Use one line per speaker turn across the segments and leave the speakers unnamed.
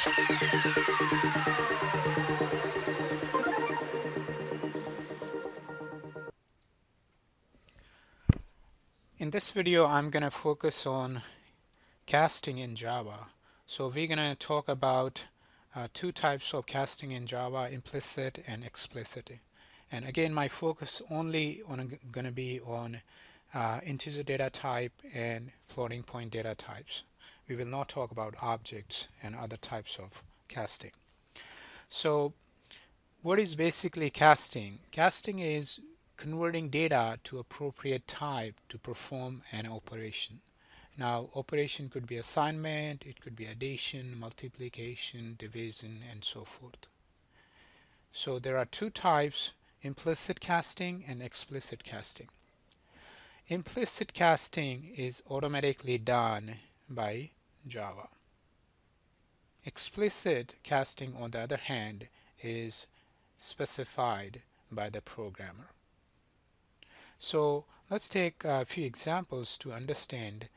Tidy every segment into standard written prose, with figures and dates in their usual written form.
In this video, I'm going to focus on casting in Java. So we're going to talk about two types of casting in Java, implicit and explicit. And again, my focus only on going to be on integer data type and floating point data types. We will not talk about objects and other types of casting. So what is basically casting? Casting is converting data to appropriate type to perform an operation. Now, operation could be assignment, it could be addition, multiplication, division, and so forth. So there are two types, implicit casting and explicit casting. Implicit casting is automatically done by Java. Explicit casting, on the other hand, is specified by the programmer. So let's take a few examples to understand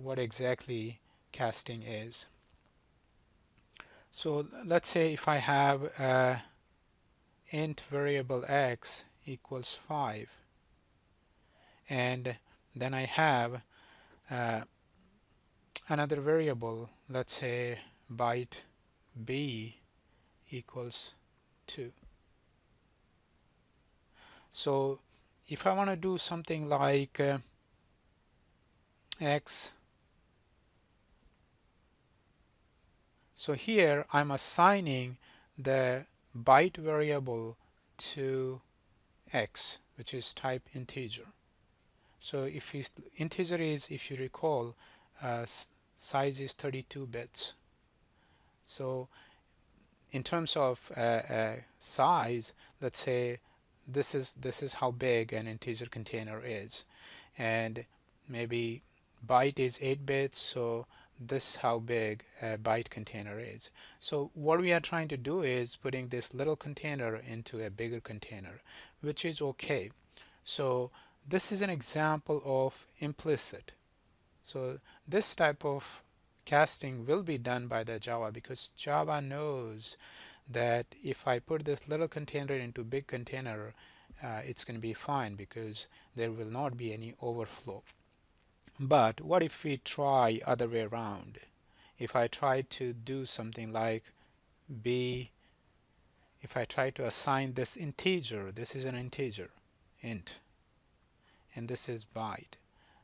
what exactly casting is. So let's say if I have int variable x equals 5, and then I have another variable, let's say byte b equals 2. So if I want to do something like x, so here I'm assigning the byte variable to x, which is type integer. So if integer is, if you recall, size is 32 bits. So in terms of size, let's say this is how big an integer container is, and maybe byte is 8 bits, so this is how big a byte container is. So what we are trying to do is putting this little container into a bigger container, which is okay. So this is an example of implicit. So this type of casting will be done by the Java, because Java knows that if I put this little container into big container, it's going to be fine because there will not be any overflow. But what if we try other way around? If I try to do something like b, if I try to assign this integer, this is an integer, int, and this is byte.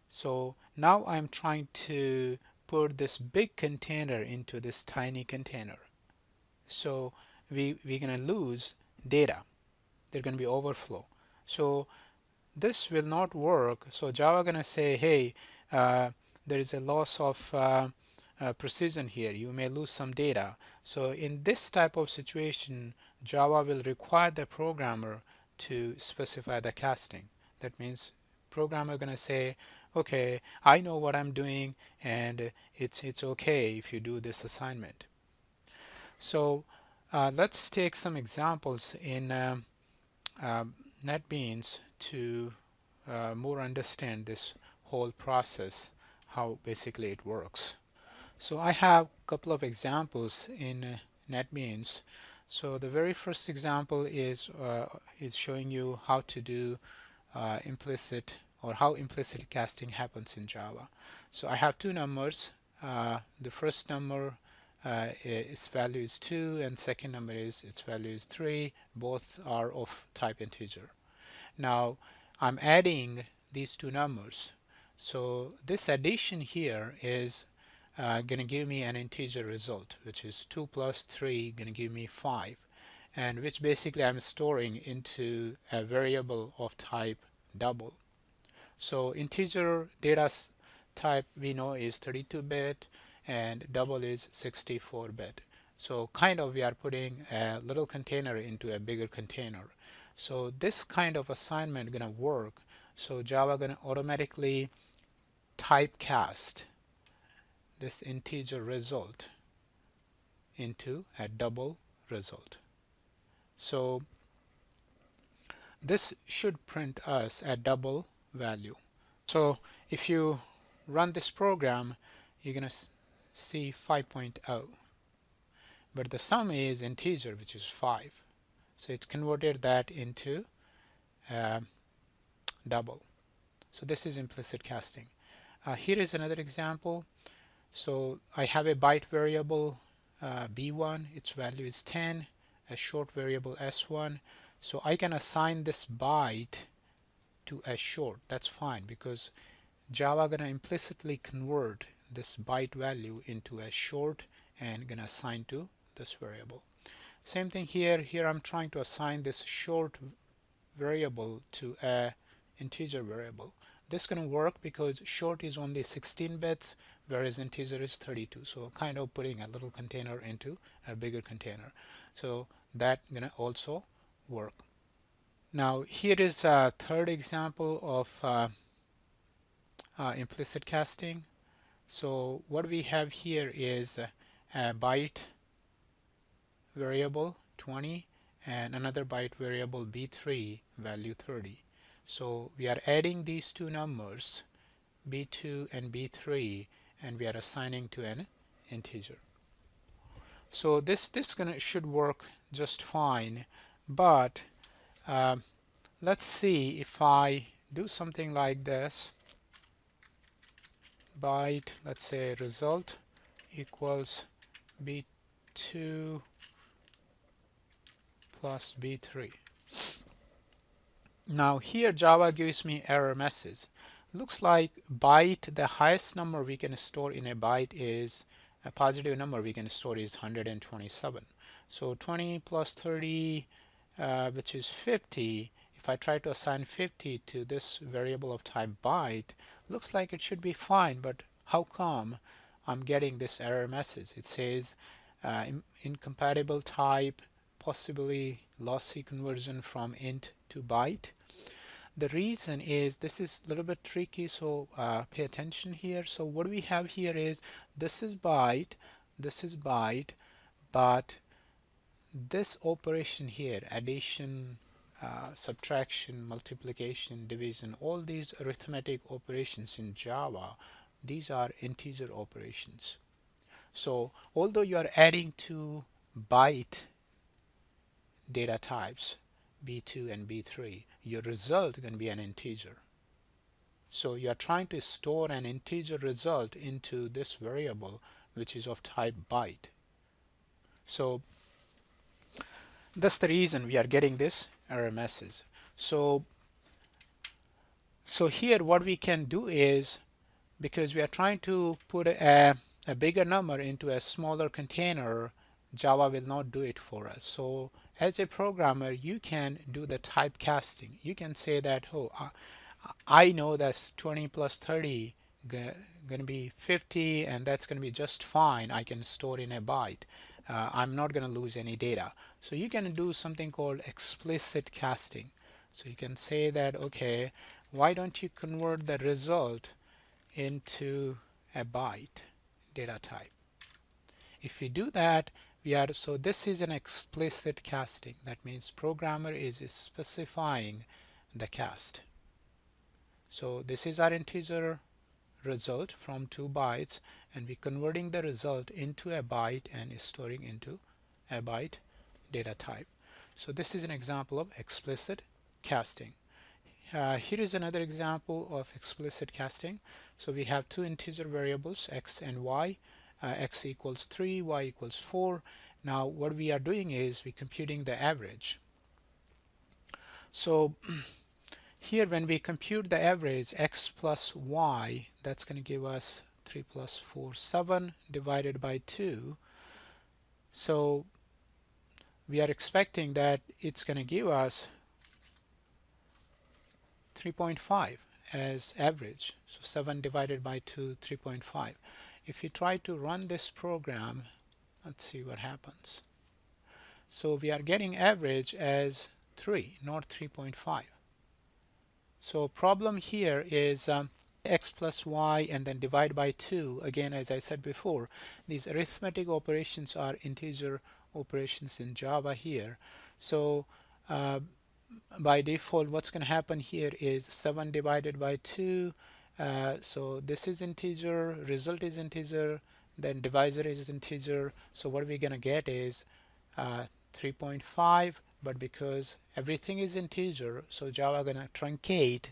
So now I'm trying to put this big container into this tiny container. So we're going to lose data. There's going to be overflow. So this will not work. So Java going to say, hey, there is a loss of precision here. You may lose some data. So in this type of situation, Java will require the programmer to specify the casting. That means programmer going to say, okay, I know what I'm doing, and it's okay if you do this assignment. So let's take some examples in NetBeans to more understand this whole process, how basically it works. So I have a couple of examples in NetBeans. So the very first example is showing you how to do implicit, or how implicit casting happens in Java. So I have two numbers. The first number its value is 2, and second number is its value is 3. Both are of type integer. Now I'm adding these two numbers. So this addition here is going to give me an integer result, which is 2 plus 3 going to give me 5, and which basically I'm storing into a variable of type double. So integer data type we know is 32-bit, and double is 64-bit. So kind of we are putting a little container into a bigger container. So this kind of assignment gonna work. So Java gonna automatically typecast this integer result into a double result. So this should print us a double value. So if you run this program, you're gonna see 5.0. but the sum is integer, which is 5. So it's converted that into uh, double. So this is implicit casting. Here is another example. So I have a byte variable b1, its value is 10, a short variable s1. So I can assign this byte to a short. That's fine because Java gonna implicitly convert this byte value into a short and gonna assign to this variable. Same thing here. Here I'm trying to assign this short variable to a integer variable. This is going to work because short is only 16 bits whereas integer is 32. So kind of putting a little container into a bigger container. So that gonna also work. Now here is a third example of implicit casting. So what we have here is a byte variable 20 and another byte variable b3 value 30. So we are adding these two numbers b2 and b3 and we are assigning to an integer. So this should work just fine, but uh, let's see if I do something like this. Byte, let's say result equals b2 plus b3. Now here Java gives me error message. Looks like byte, the highest number we can store in a byte is a positive number we can store is 127. So 20 plus 30, which is 50. If I try to assign 50 to this variable of type byte, looks like it should be fine, but how come I'm getting this error message? It says incompatible type, possibly lossy conversion from int to byte. The reason is this is a little bit tricky, so pay attention here. So what we have here is this is byte, but this operation here, addition, subtraction, multiplication, division, all these arithmetic operations in Java, these are integer operations. So although you are adding two byte data types, b2 and b3, your result is going to be an integer. So you are trying to store an integer result into this variable which is of type byte. So that's the reason we are getting this error message. So here what we can do is, because we are trying to put a bigger number into a smaller container, Java will not do it for us. So as a programmer, you can do the typecasting. You can say that, oh, I know that's 20 plus 30 going to be 50, and that's going to be just fine. I can store in a byte. I'm not going to lose any data. So you can do something called explicit casting. So you can say that, okay, why don't you convert the result into a byte data type? If we do that, so this is an explicit casting. That means programmer is specifying the cast. So this is our integer result from 2 bytes, and we're converting the result into a byte and storing into a byte data type. So this is an example of explicit casting. Here is another example of explicit casting. So we have two integer variables x and y. X equals 3, y equals 4. Now what we are doing is we're computing the average. So here when we compute the average, x plus y, that's going to give us 3 plus 4, 7 divided by 2. So we are expecting that it's going to give us 3.5 as average. So 7 divided by 2, 3.5. If you try to run this program, let's see what happens. So we are getting average as 3, not 3.5. So problem here is x plus y and then divide by 2. Again, as I said before, these arithmetic operations are integer operations in Java here. So by default, what's going to happen here is 7 divided by 2. So this is integer, result is integer, then divisor is integer, so what we're going to get is 3.5, but because everything is integer, so Java gonna truncate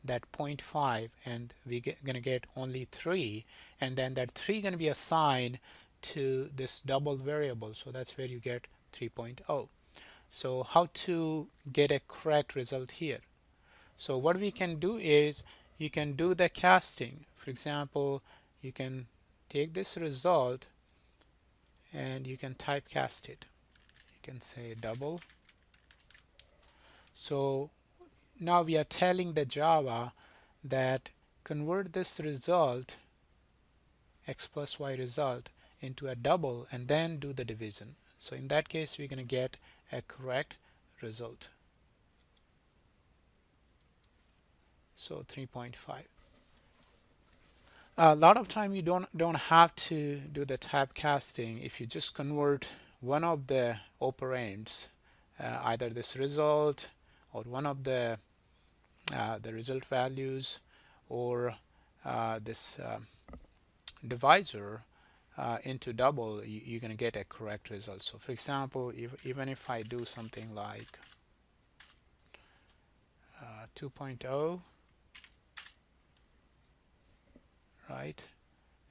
that 0.5 and we're gonna get only 3, and then that 3 gonna be assigned to this double variable, so that's where you get 3.0. So how to get a correct result here? So what we can do is you can do the casting. For example, you can take this result and you can typecast it. You can say double. So now we are telling the Java that convert this result, x plus y result, into a double and then do the division. So in that case, we're going to get a correct result. So 3.5. A lot of time you don't have to do the typecasting if you just convert one of the operands, either this result or one of the result values, or this divisor into double, you're going to get a correct result. So for example, even if I do something like 2.0, right,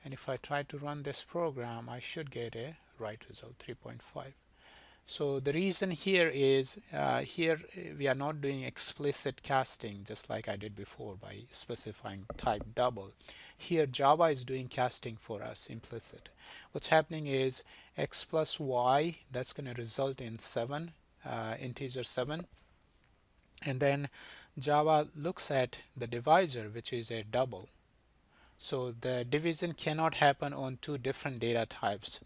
and if I try to run this program, I should get a right result, 3.5. So the reason here is here we are not doing explicit casting just like I did before by specifying type double. Here Java is doing casting for us, implicit. What's happening is x plus y, that's going to result in 7, integer 7, and then Java looks at the divisor, which is a double. So the division cannot happen on two different data types,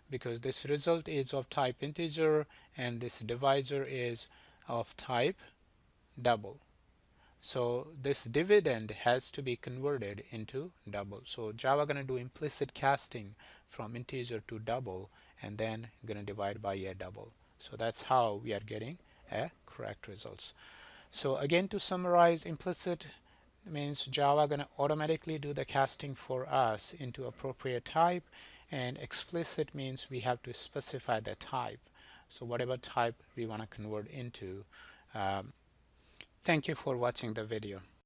because this result is of type integer and this divisor is of type double. So this dividend has to be converted into double. So Java going to do implicit casting from integer to double and then going to divide by a double. So that's how we are getting a correct results. So again, to summarize, implicit means Java going to automatically do the casting for us into appropriate type, and explicit means we have to specify the type. So whatever type we want to convert into. Thank you for watching the video.